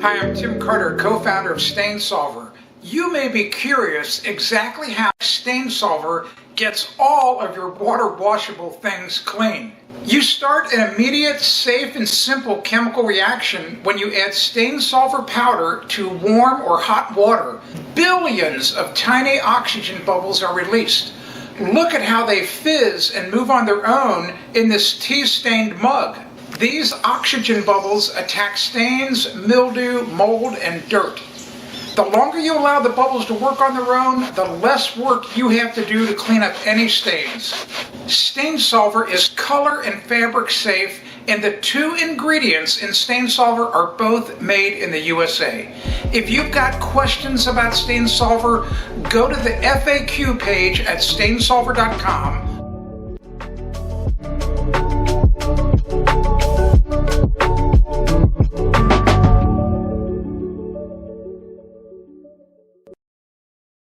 Hi, I'm Tim Carter, co-founder of Stain Solver. You may be curious exactly how Stain Solver gets all of your water washable things clean. You start an immediate, safe, and simple chemical reaction when you add Stain Solver powder to warm or hot water. Billions of tiny oxygen bubbles are released. Look at how they fizz and move on their own in this tea-stained mug. These oxygen bubbles attack stains, mildew, mold, and dirt. The longer you allow the bubbles to work on their own, the less work you have to do to clean up any stains. Stain Solver is color and fabric safe, and the two ingredients in Stain Solver are both made in the USA. If you've got questions about Stain Solver, go to the FAQ page at stainsolver.com